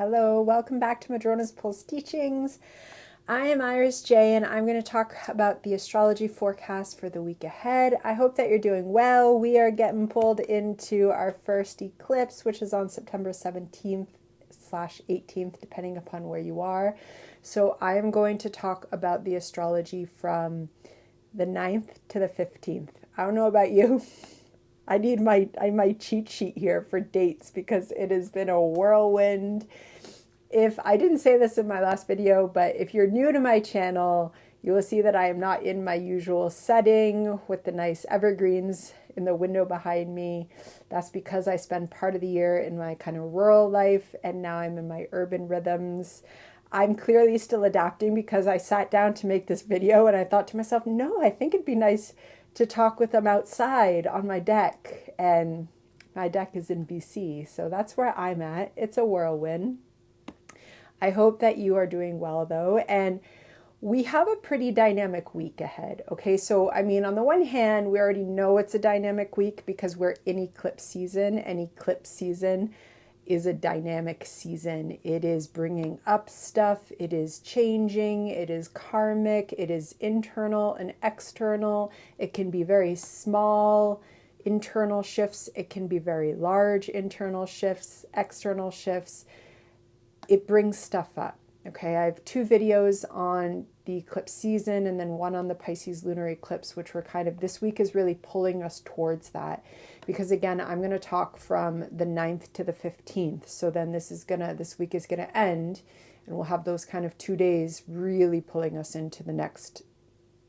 Hello, welcome back to Madrona's Pulse Teachings. I am Iris J, and I'm going to talk about the astrology forecast for the week ahead. I hope that you're doing well. We are getting pulled into our first eclipse, which is on September 17th/18th, depending upon where you are. So I am going to talk about the astrology from the 9th to the 15th. I don't know about you. I need my cheat sheet here for dates because it has been a whirlwind. If I didn't say this in my last video, but if you're new to my channel, you will see that I am not in my usual setting with the nice evergreens in the window behind me. That's because I spend part of the year in my kind of rural life, and now I'm in my urban rhythms. I'm clearly still adapting because I sat down to make this video and I thought to myself, no, I think it'd be nice to talk with them outside on my deck. And my deck is in BC, so that's where I'm at. It's a whirlwind. I hope that you are doing well though. And we have a pretty dynamic week ahead. Okay, so I mean, on the one hand, we already know it's a dynamic week because we're in eclipse season, and eclipse season is a dynamic season. It is bringing up stuff, it is changing, it is karmic, it is internal and external. It can be very small internal shifts, it can be very large internal shifts, external shifts. It brings stuff up. Okay, I have two videos on the eclipse season and then one on the Pisces lunar eclipse, which were kind of, this week is really pulling us towards that. Because again, I'm going to talk from the 9th to the 15th. So then this week is going to end, and we'll have those kind of 2 days really pulling us into the next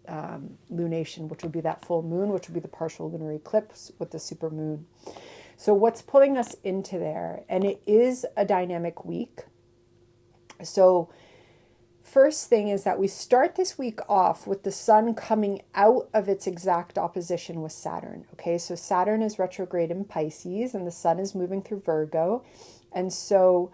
lunation, which will be that full moon, which will be the partial lunar eclipse with the super moon. So what's pulling us into there? And it is a dynamic week. So first thing is that we start this week off with the sun coming out of its exact opposition with Saturn. Okay, so Saturn is retrograde in Pisces and the sun is moving through Virgo. And so,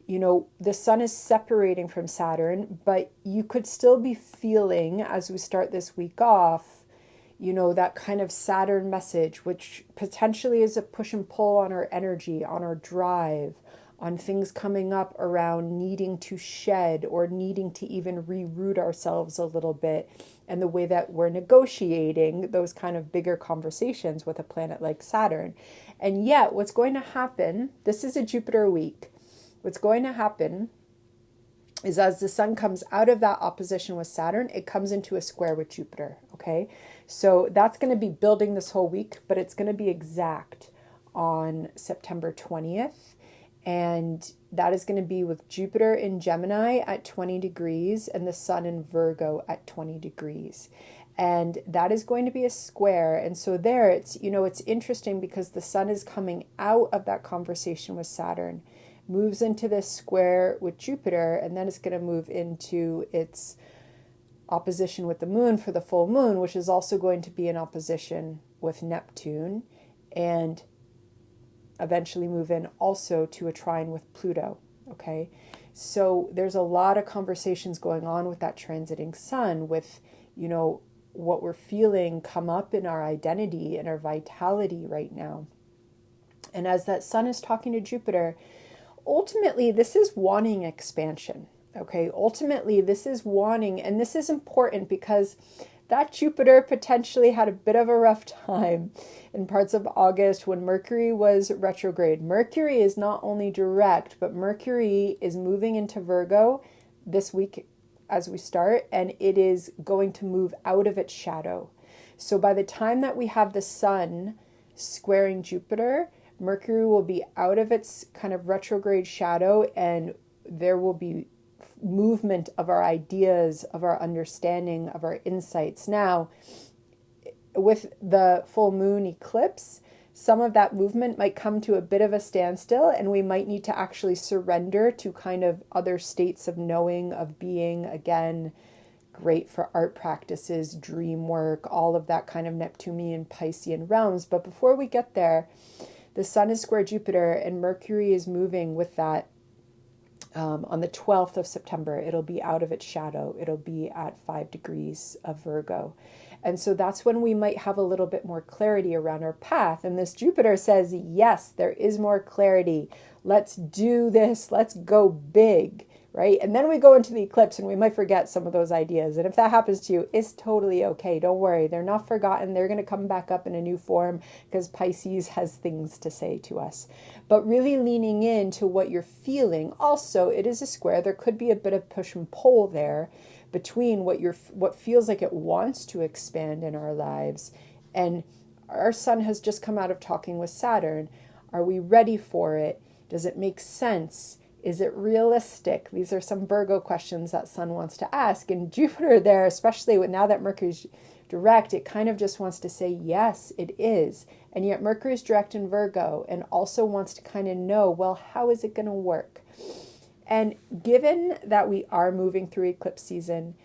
the sun is separating from Saturn, but you could still be feeling as we start this week off, that kind of Saturn message, which potentially is a push and pull on our energy, on our drive, on things coming up around needing to shed or needing to even reroot ourselves a little bit, and the way that we're negotiating those kind of bigger conversations with a planet like Saturn. And yet what's going to happen, this is a Jupiter week, what's going to happen is as the sun comes out of that opposition with Saturn, it comes into a square with Jupiter, okay? So that's going to be building this whole week, but it's going to be exact on September 20th. And that is going to be with Jupiter in Gemini at 20 degrees and the sun in Virgo at 20 degrees. And that is going to be a square. And so there it's interesting because the sun is coming out of that conversation with Saturn, moves into this square with Jupiter, and then it's going to move into its opposition with the moon for the full moon, which is also going to be in opposition with Neptune, and eventually move in also to a trine with Pluto. Okay, so there's a lot of conversations going on with that transiting sun, with what we're feeling come up in our identity and our vitality right now. And as that sun is talking to Jupiter, ultimately this is wanting expansion. Okay, ultimately this is wanting, and this is important because that Jupiter potentially had a bit of a rough time in parts of August when Mercury was retrograde. Mercury is not only direct, but Mercury is moving into Virgo this week as we start, and it is going to move out of its shadow. So by the time that we have the sun squaring Jupiter, Mercury will be out of its kind of retrograde shadow, and there will be movement of our ideas, of our understanding, of our insights. Now, with the full moon eclipse, some of that movement might come to a bit of a standstill, and we might need to actually surrender to kind of other states of knowing, of being. Again, great for art practices, dream work, all of that kind of Neptunian, Piscean realms. But before we get there, the sun is square Jupiter and Mercury is moving with that. On the 12th of September, it'll be out of its shadow. It'll be at 5 degrees of Virgo. And so that's when we might have a little bit more clarity around our path. And this Jupiter says, yes, there is more clarity. Let's do this. Let's go big, right? And then we go into the eclipse and we might forget some of those ideas. And if that happens to you, it's totally okay. Don't worry. They're not forgotten. They're going to come back up in a new form because Pisces has things to say to us. But really leaning into what you're feeling. Also, it is a square. There could be a bit of push and pull there between what feels like it wants to expand in our lives. And our sun has just come out of talking with Saturn. Are we ready for it? Does it make sense? Is it realistic? These are some Virgo questions that sun wants to ask. And Jupiter there, especially now that Mercury's direct, it kind of just wants to say, yes, it is. And yet Mercury's direct in Virgo and also wants to kind of know, well, how is it going to work? And given that we are moving through eclipse season,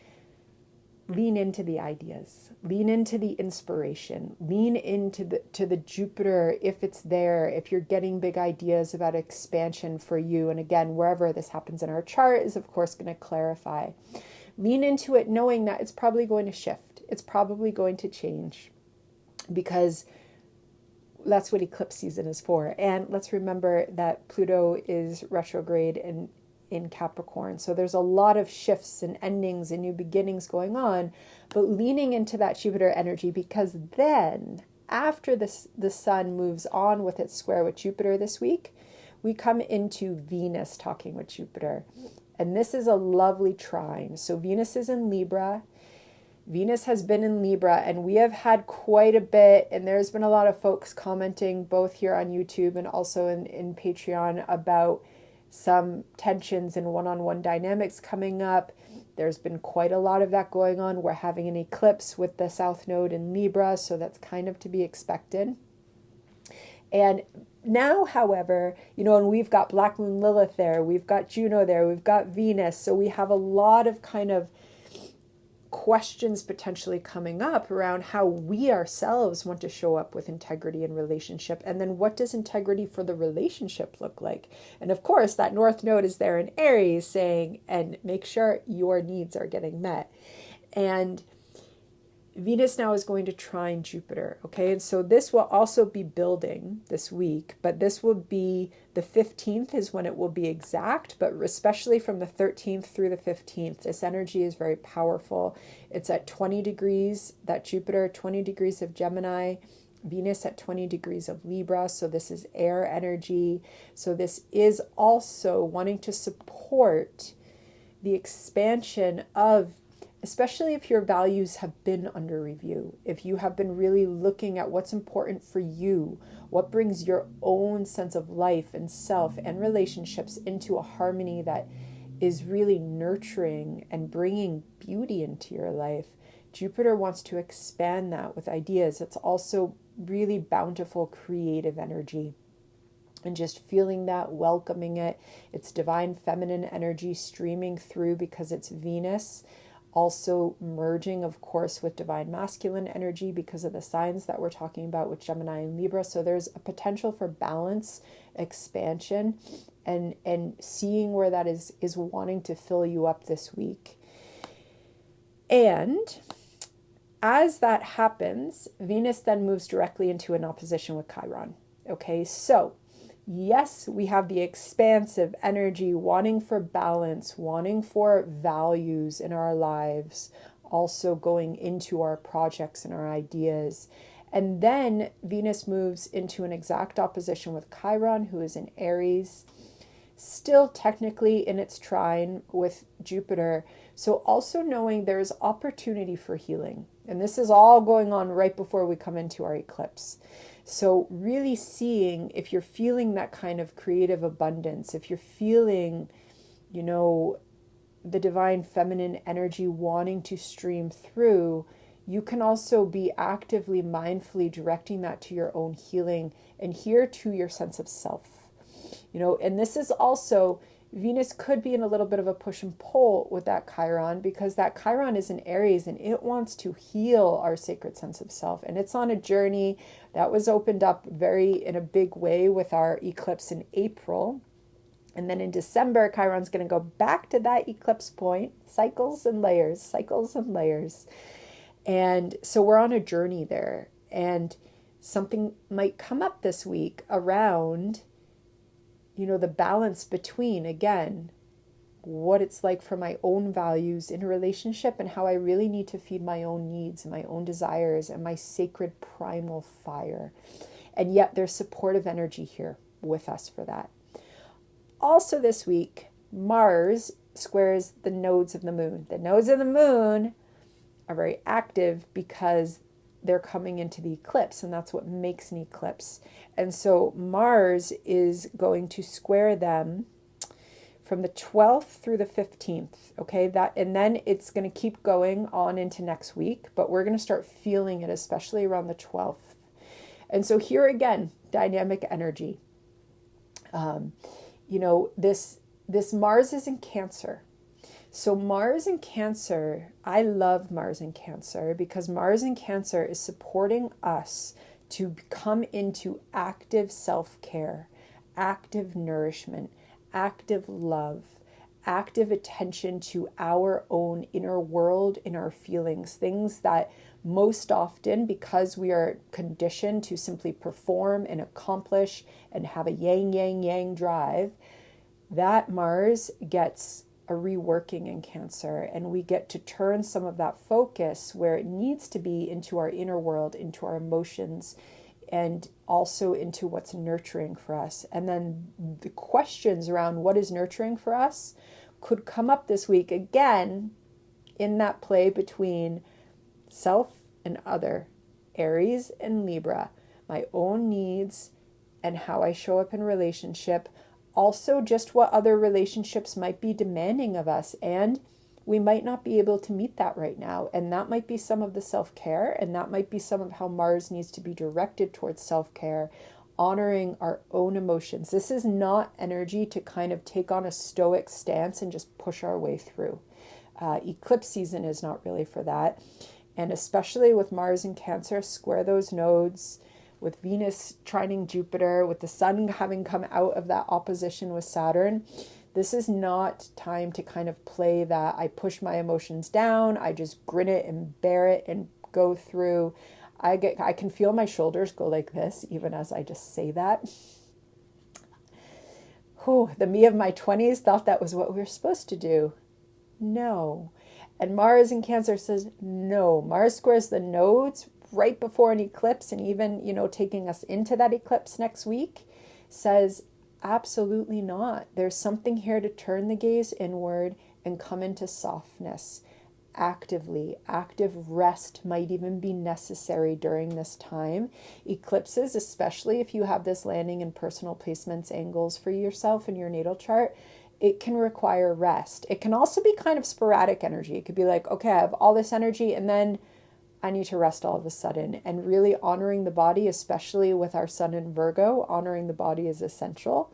lean into the ideas, lean into the inspiration, lean into the Jupiter if it's there, if you're getting big ideas about expansion for you. And again, wherever this happens in our chart is of course going to clarify. Lean into it knowing that it's probably going to shift. It's probably going to change because that's what eclipse season is for. And let's remember that Pluto is retrograde and in Capricorn. So there's a lot of shifts and endings and new beginnings going on, but leaning into that Jupiter energy, because then after the sun moves on with its square with Jupiter this week, we come into Venus talking with Jupiter. And this is a lovely trine. So Venus is in Libra. Venus has been in Libra, and we have had quite a bit, and there's been a lot of folks commenting both here on YouTube and also in Patreon about some tensions and one-on-one dynamics coming up. There's been quite a lot of that going on. We're having an eclipse with the South Node in Libra, so that's kind of to be expected. And now, however, and we've got Black Moon Lilith there, we've got Juno there, we've got Venus, so we have a lot of kind of questions potentially coming up around how we ourselves want to show up with integrity in relationship. And then what does integrity for the relationship look like? And of course, that North Node is there in Aries saying, and make sure your needs are getting met. And Venus now is going to trine Jupiter, okay? And so this will also be building this week, but this will be the 15th is when it will be exact, but especially from the 13th through the 15th, this energy is very powerful. It's at 20 degrees, that Jupiter, 20 degrees of Gemini, Venus at 20 degrees of Libra, so this is air energy. So this is also wanting to support the expansion of, especially if your values have been under review, if you have been really looking at what's important for you, what brings your own sense of life and self and relationships into a harmony that is really nurturing and bringing beauty into your life. Jupiter wants to expand that with ideas. It's also really bountiful, creative energy. And just feeling that, welcoming it. It's divine feminine energy streaming through because it's Venus. Also merging, of course, with divine masculine energy because of the signs that we're talking about with Gemini and Libra. So there's a potential for balance, expansion, and seeing where that is wanting to fill you up this week. And as that happens, Venus then moves directly into an opposition with Chiron. Okay, so yes, we have the expansive energy, wanting for balance, wanting for values in our lives, also going into our projects and our ideas. And then Venus moves into an exact opposition with Chiron, who is in Aries, still technically in its trine with Jupiter. So also knowing there's opportunity for healing. And this is all going on right before we come into our eclipse. So really seeing if you're feeling that kind of creative abundance, if you're feeling, the divine feminine energy wanting to stream through, you can also be actively, mindfully directing that to your own healing and here to your sense of self. And this is also, Venus could be in a little bit of a push and pull with that Chiron because that Chiron is in Aries and it wants to heal our sacred sense of self. And it's on a journey that was opened up in a big way with our eclipse in April. And then in December, Chiron's going to go back to that eclipse point, cycles and layers. And so we're on a journey there. And something might come up this week around, the balance between, again, what it's like for my own values in a relationship and how I really need to feed my own needs and my own desires and my sacred primal fire. And yet there's supportive energy here with us for that. Also this week, Mars squares the nodes of the moon. The nodes of the moon are very active because they're coming into the eclipse, and that's what makes an eclipse. And so Mars is going to square them from the 12th through the 15th, okay? And then it's going to keep going on into next week, but we're going to start feeling it, especially around the 12th. And so here again, dynamic energy. This Mars is in Cancer. So Mars in Cancer, I love Mars in Cancer because Mars in Cancer is supporting us to come into active self-care, active nourishment, active love, active attention to our own inner world, in our feelings, things that most often, because we are conditioned to simply perform and accomplish and have a yang, yang, yang drive, that Mars gets a reworking in Cancer, and we get to turn some of that focus where it needs to be into our inner world, into our emotions, and also into what's nurturing for us. And then the questions around what is nurturing for us could come up this week again in that play between self and other, Aries and Libra, my own needs and how I show up in relationship. Also, just what other relationships might be demanding of us, and we might not be able to meet that right now. And that might be some of the self-care, and that might be some of how Mars needs to be directed towards self-care, honoring our own emotions. This is not energy to kind of take on a stoic stance and just push our way through. Eclipse season is not really for that. And especially with Mars in Cancer, square those nodes, with Venus trining Jupiter, with the sun having come out of that opposition with Saturn. This is not time to kind of play that I push my emotions down, I just grin it and bear it and go through. I can feel my shoulders go like this even as I just say that. The me of my 20s thought that was what we were supposed to do. No. And Mars in Cancer says no. Mars squares the nodes right before an eclipse, and even, taking us into that eclipse next week, says absolutely not. There's something here to turn the gaze inward and come into softness actively. Active rest might even be necessary during this time. Eclipses, especially if you have this landing in personal placements angles for yourself in your natal chart, it can require rest. It can also be kind of sporadic energy. It could be like, okay, I have all this energy and then I need to rest all of a sudden. And really honoring the body, especially with our sun in Virgo, honoring the body is essential.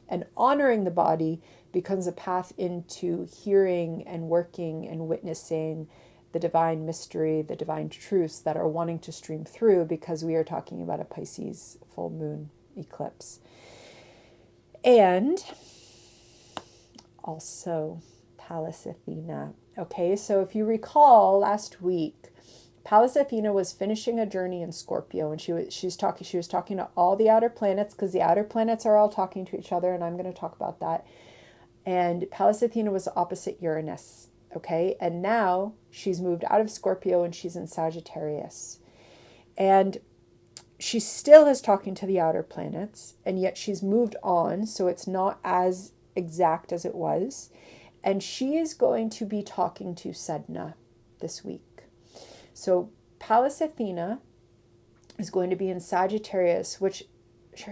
And honoring the body becomes a path into hearing and working and witnessing the divine mystery, the divine truths that are wanting to stream through, because we are talking about a Pisces full moon eclipse. And also Pallas Athena. Okay, so if you recall last week, Pallas Athena was finishing a journey in Scorpio, and she was talking to all the outer planets, because the outer planets are all talking to each other, and I'm going to talk about that. And Pallas Athena was opposite Uranus, okay? And now she's moved out of Scorpio and she's in Sagittarius. And she still is talking to the outer planets, and yet she's moved on, so it's not as exact as it was. And she is going to be talking to Sedna this week. So Pallas Athena is going to be in Sagittarius, which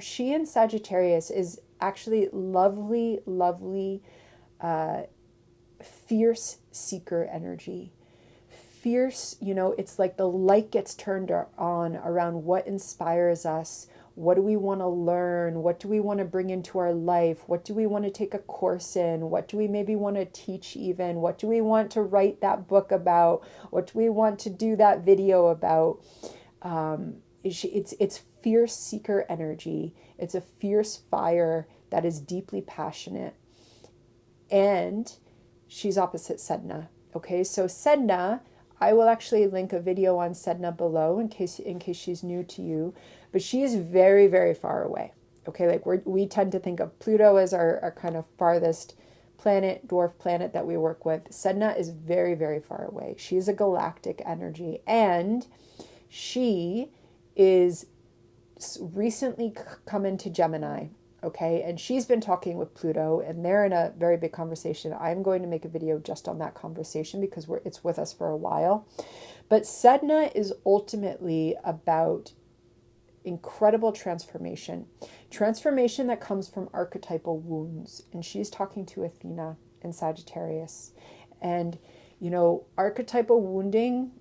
she in Sagittarius is actually lovely, lovely, fierce seeker energy. Fierce, it's like the light gets turned on around what inspires us. What do we want to learn? What do we want to bring into our life? What do we want to take a course in? What do we maybe want to teach even? What do we want to write that book about? What do we want to do that video about? It's fierce seeker energy. It's a fierce fire that is deeply passionate. And she's opposite Sedna. Okay, so Sedna, I will actually link a video on Sedna below in case she's new to you, but she is very, very far away. Okay, like we tend to think of Pluto as our kind of farthest planet, dwarf planet that we work with. Sedna is very, very far away. She is a galactic energy, and she is recently come into Gemini. Okay, and she's been talking with Pluto, and they're in a very big conversation. I'm going to make a video just on that conversation because it's with us for a while. But Sedna is ultimately about incredible transformation that comes from archetypal wounds. And she's talking to Athena in Sagittarius. And, you know, archetypal wounding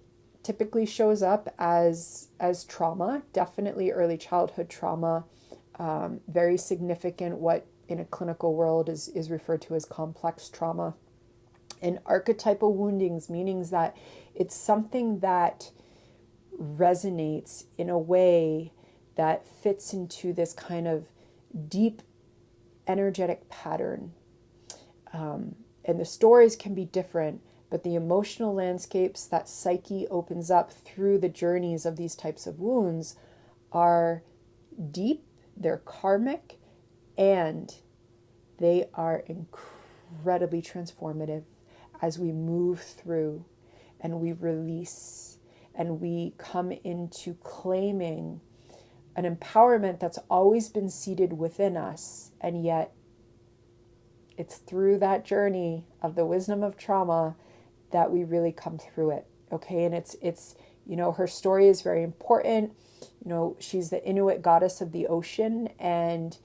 typically shows up as trauma, definitely early childhood trauma, very significant, what in a clinical world is referred to as complex trauma. And archetypal woundings, meanings that it's something that resonates in a way that fits into this kind of deep energetic pattern. And the stories can be different, but the emotional landscapes that psyche opens up through the journeys of these types of wounds are deep, they're karmic, and they are incredibly transformative as we move through and we release and we come into claiming an empowerment that's always been seated within us, and yet it's through that journey of the wisdom of trauma that we really come through it. Okay, and it's you know, her story is very important. You know, she's the Inuit goddess of the ocean, and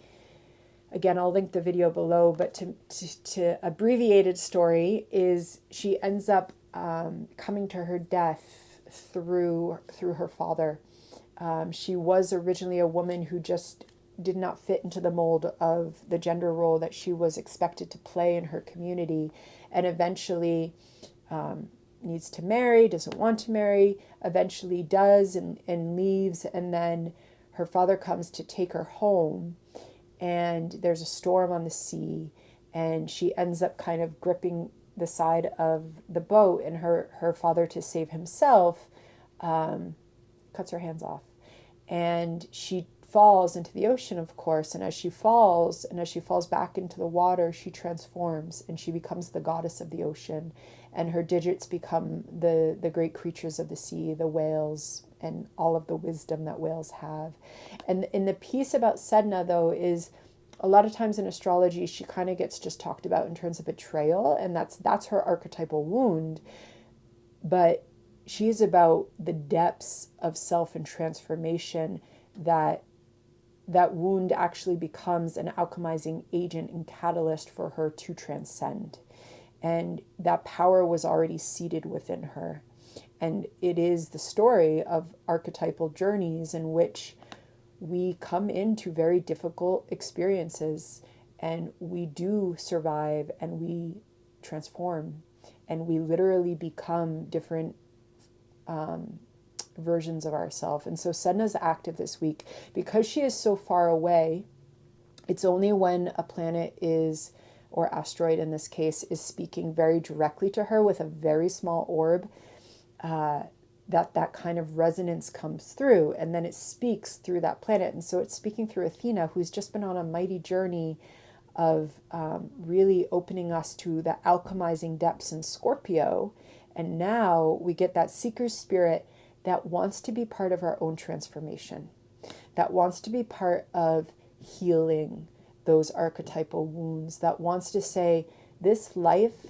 again, I'll link the video below, but to abbreviated story is she ends up coming to her death through her father. She was originally a woman who just did not fit into the mold of the gender role that she was expected to play in her community, and eventually needs to marry, doesn't want to marry, eventually does and leaves, and then her father comes to take her home, and there's a storm on the sea, and she ends up kind of gripping the side of the boat, and her father, to save himself, cuts her hands off. And she falls into the ocean, of course, and as she falls back into the water, she transforms and she becomes the goddess of the ocean, and her digits become the great creatures of the sea, the whales, and all of the wisdom that whales have. And in the piece about Sedna, though, is a lot of times in astrology she kind of gets just talked about in terms of betrayal, and that's her archetypal wound, but she's about the depths of self and transformation that wound actually becomes an alchemizing agent and catalyst for her to transcend. And that power was already seated within her. And it is the story of archetypal journeys in which we come into very difficult experiences, and we do survive, and we transform, and we literally become different versions of ourselves. And so Sedna's active this week. Because she is so far away, it's only when a planet is, or asteroid in this case, is speaking very directly to her with a very small orb, that kind of resonance comes through, and then it speaks through that planet. And so it's speaking through Athena, who's just been on a mighty journey of really opening us to the alchemizing depths in Scorpio. And now we get that seeker spirit that wants to be part of our own transformation, that wants to be part of healing those archetypal wounds, that wants to say, this life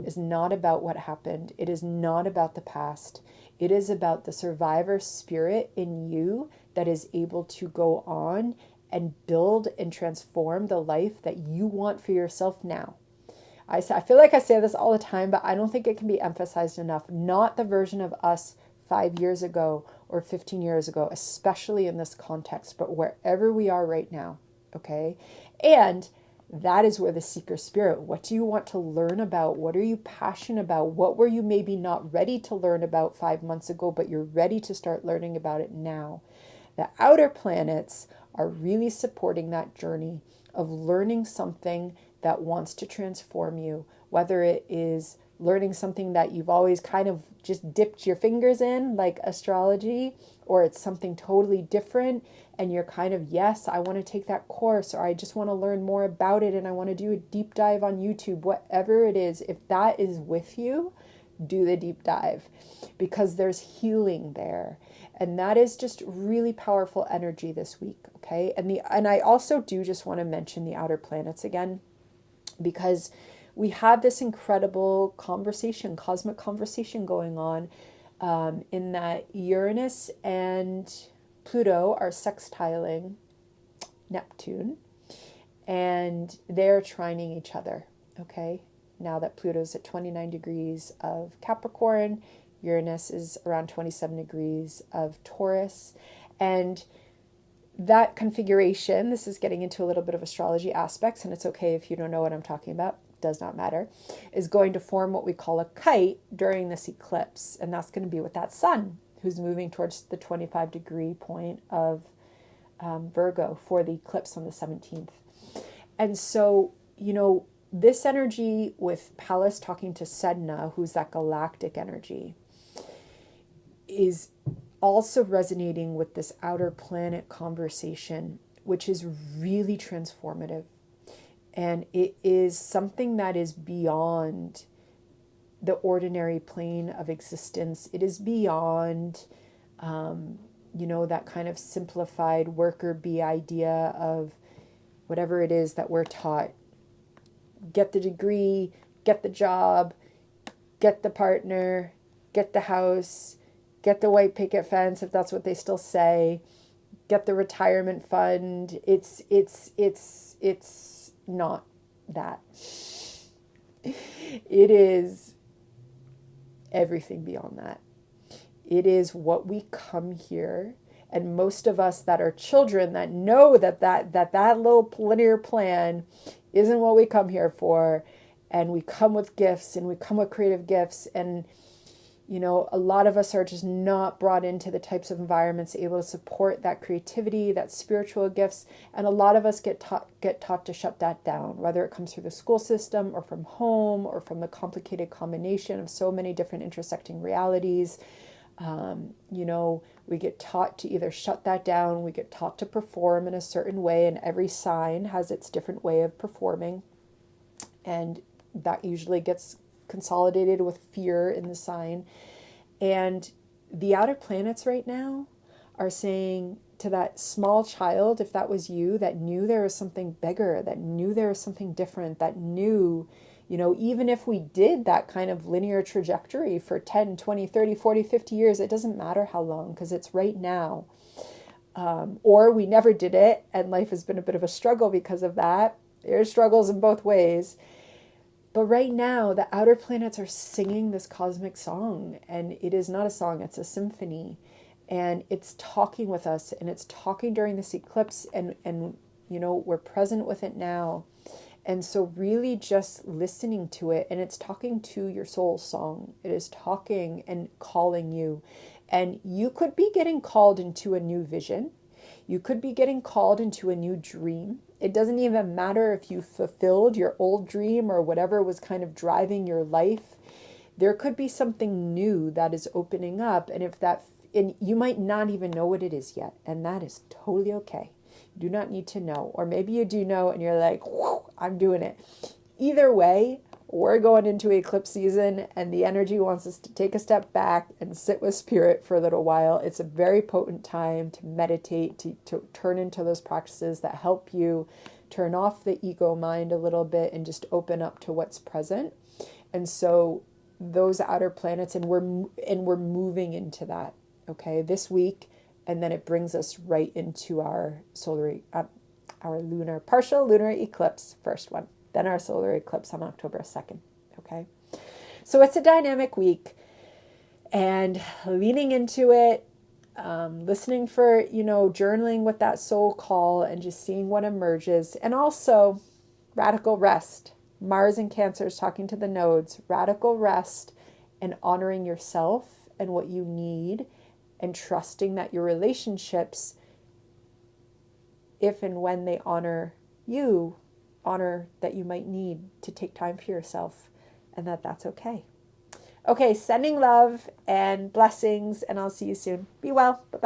is not about what happened. It is not about the past. It is about the survivor spirit in you that is able to go on and build and transform the life that you want for yourself now. I feel like I say this all the time, but I don't think it can be emphasized enough. Not the version of us 5 years ago or 15 years ago, especially in this context, but wherever we are right now, okay? And that is where the seeker spirit, what do you want to learn about? What are you passionate about? What were you maybe not ready to learn about 5 months ago, but you're ready to start learning about it now? The outer planets are really supporting that journey of learning something that wants to transform you, whether it is learning something that you've always kind of just dipped your fingers in, like astrology, or it's something totally different and you're kind of, yes, I want to take that course, or I just want to learn more about it and I want to do a deep dive on YouTube, whatever it is, if that is with you, do the deep dive, because there's healing there. And that is just really powerful energy this week, okay? And I also do just want to mention the outer planets again, because we have this incredible conversation, cosmic conversation going on, in that Uranus and Pluto are sextiling Neptune, and they're trining each other, okay? Now that Pluto's at 29 degrees of Capricorn, Uranus is around 27 degrees of Taurus, and that configuration, this is getting into a little bit of astrology aspects, and it's okay if you don't know what I'm talking about, does not matter, is going to form what we call a kite during this eclipse. And that's going to be with that sun, who's moving towards the 25 degree point of Virgo for the eclipse on the 17th. And so, this energy with Pallas talking to Sedna, who's that galactic energy, is also resonating with this outer planet conversation, which is really transformative. And it is something that is beyond the ordinary plane of existence. It is beyond, that kind of simplified worker bee idea of whatever it is that we're taught. Get the degree, get the job, get the partner, get the house, get the white picket fence, if that's what they still say, get the retirement fund. It's not that. It is everything beyond that. It is what we come here, and most of us that are children that know that little linear plan isn't what we come here for, and we come with gifts and we come with creative gifts, and a lot of us are just not brought into the types of environments able to support that creativity, that spiritual gifts. And a lot of us get taught to shut that down, whether it comes through the school system or from home or from the complicated combination of so many different intersecting realities. We get taught to either shut that down, we get taught to perform in a certain way, and every sign has its different way of performing. And that usually gets consolidated with fear in the sign. And the outer planets right now are saying to that small child, if that was you, that knew there was something bigger, that knew there was something different, that knew, even if we did that kind of linear trajectory for 10, 20, 30, 40, 50 years, it doesn't matter how long, because it's right now. Or we never did it, and life has been a bit of a struggle because of that. There's struggles in both ways. But right now, the outer planets are singing this cosmic song, and it is not a song, it's a symphony. And it's talking with us, and it's talking during this eclipse, and we're present with it now. And so really just listening to it, and it's talking to your soul song. It is talking and calling you. And you could be getting called into a new vision. You could be getting called into a new dream. It doesn't even matter if you fulfilled your old dream or whatever was kind of driving your life. There could be something new that is opening up, and you might not even know what it is yet, and that is totally okay. You do not need to know, or maybe you do know and you're like, I'm doing it. Either way, we're going into eclipse season, and the energy wants us to take a step back and sit with spirit for a little while. It's a very potent time to meditate, to turn into those practices that help you turn off the ego mind a little bit and just open up to what's present. And so those outer planets, and we're moving into that, okay, this week, and then it brings us right into our partial lunar eclipse, first one. Then our solar eclipse on October 2nd, okay? So it's a dynamic week, and leaning into it, listening for, journaling with that soul call and just seeing what emerges. And also radical rest. Mars in Cancer is talking to the nodes. Radical rest and honoring yourself and what you need, and trusting that your relationships, if and when they honor you, honor that you might need to take time for yourself and that's okay. Okay, sending love and blessings, and I'll see you soon. Be well. Bye-bye.